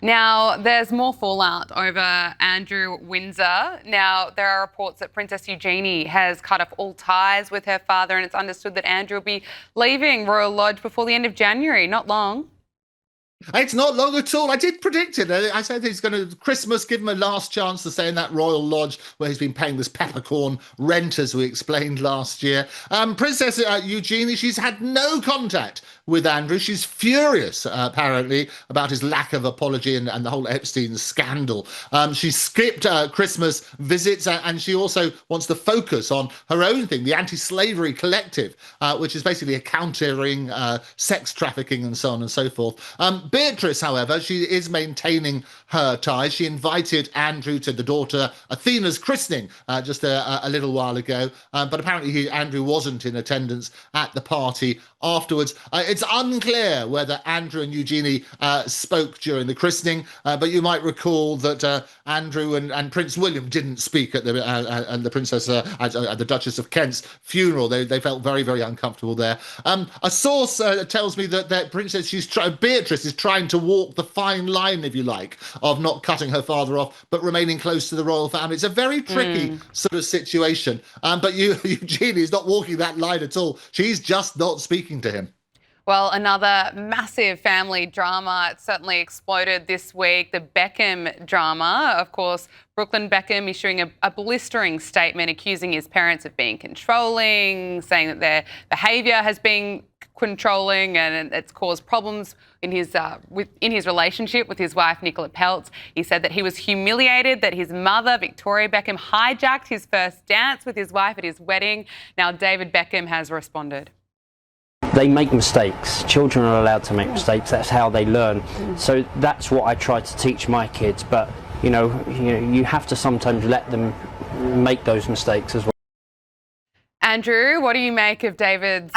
Now, there's more fallout over Andrew Windsor. Now, there are reports that Princess Eugenie has cut off all ties with her father, and it's understood that Andrew will be leaving Royal Lodge before the end of January. Not long. It's not long at all. I did predict it. I said he's going to Christmas, give him a last chance to stay in that royal lodge where he's been paying this peppercorn rent, as we explained last year. Princess Eugenie, she's had no contact with Andrew. She's furious, apparently, about his lack of apology and the whole Epstein scandal. She skipped Christmas visits and she also wants to focus on her own thing, the anti-slavery collective, which is basically countering sex trafficking and so on and so forth. Beatrice, however, she is maintaining her ties. She invited Andrew to the daughter Athena's christening just a little while ago, but apparently Andrew wasn't in attendance at the party afterwards. It's unclear whether Andrew and Eugenie spoke during the christening, but you might recall that Andrew and Prince William didn't speak at the Princess, at the Duchess of Kent's funeral. They felt very, very uncomfortable there. A source tells me that Beatrice is trying to walk the fine line, if you like, of not cutting her father off, but remaining close to the royal family. It's a very tricky sort of situation. But Eugenie is not walking that line at all. She's just not speaking to him. Well, another massive family drama. It certainly exploded this week. The Beckham drama. Of course, Brooklyn Beckham issuing a blistering statement accusing his parents of being controlling, saying that their behaviour has been controlling and it's caused problems in his relationship with his wife, Nicola Peltz. He said that he was humiliated, that his mother, Victoria Beckham, hijacked his first dance with his wife at his wedding. Now, David Beckham has responded. They make mistakes. Children are allowed to make mistakes. That's how they learn. So that's what I try to teach my kids. But you have to sometimes let them make those mistakes as well. Andrew, what do you make of David's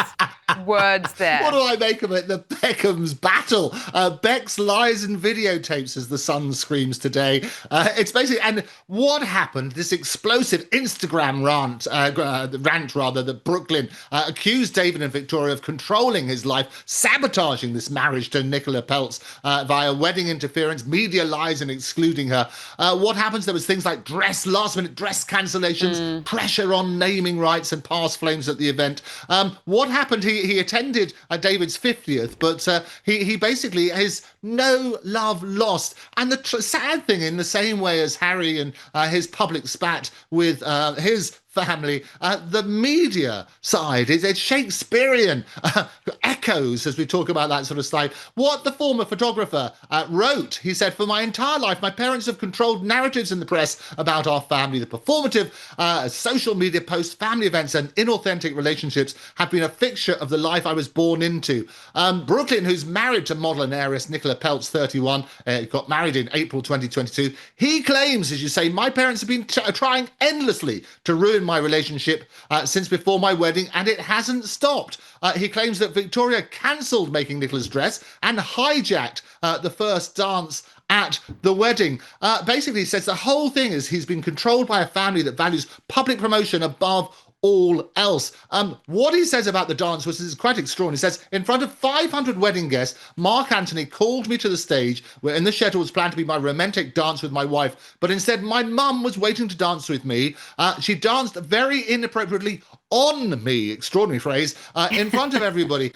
words there? What do I make of it? The Beckham's battle. Beck's lies and videotapes, as the Sun screams today. It's basically, and what happened? This explosive Instagram rant that Brooklyn accused David and Victoria of controlling his life, sabotaging this marriage to Nicola Peltz via wedding interference, media lies and excluding her. What happens? There was things like last-minute dress cancellations, pressure on naming rights and past flames at the event. What happened? He attended David's 50th, but he basically has no love lost. And the sad thing, in the same way as Harry and his public spat with his family, the media side it's Shakespearean echoes as we talk about that sort of side. What the former photographer wrote, he said, "For my entire life, my parents have controlled narratives in the press about our family. The performative social media posts, family events and inauthentic relationships have been a fixture of the life I was born into." Brooklyn, who's married to model and heiress Nicola Peltz, 31, got married in April 2022. He claims, as you say, "My parents have been trying endlessly to ruin my relationship since before my wedding, and it hasn't stopped." He claims that Victoria cancelled making Nicola's dress and hijacked the first dance at the wedding. Basically, he says the whole thing is he's been controlled by a family that values public promotion above all else. What he says about the dance is quite extraordinary. He says, "In front of 500 wedding guests, Mark Antony called me to the stage where in the schedule was planned to be my romantic dance with my wife, but instead my mum was waiting to dance with me. She danced very inappropriately on me," extraordinary phrase, "in front of everybody."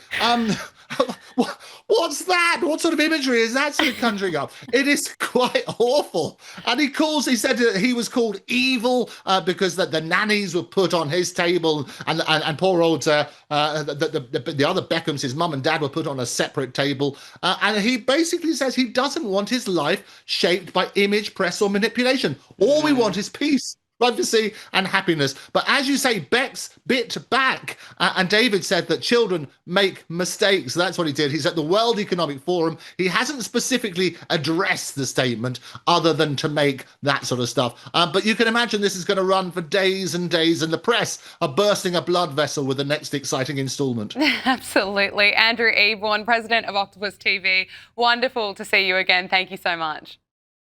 What's that? What sort of imagery is that sort of conjuring up? It is quite awful. And he said that he was called evil because the nannies were put on his table, and poor old the other Beckhams, his mum and dad, were put on a separate table. And he basically says he doesn't want his life shaped by image, press, or manipulation. All we want is peace, privacy and happiness. But as you say, Beck's bit back, and David said that children make mistakes. That's what he did. He's at the World Economic Forum. He hasn't specifically addressed the statement other than to make that sort of stuff. But you can imagine this is going to run for days and days, and the press are bursting a blood vessel with the next exciting instalment. Absolutely. Andrew Eborn, president of Octopus TV. Wonderful to see you again. Thank you so much.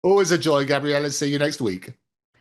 Always a joy, Gabriella. See you next week.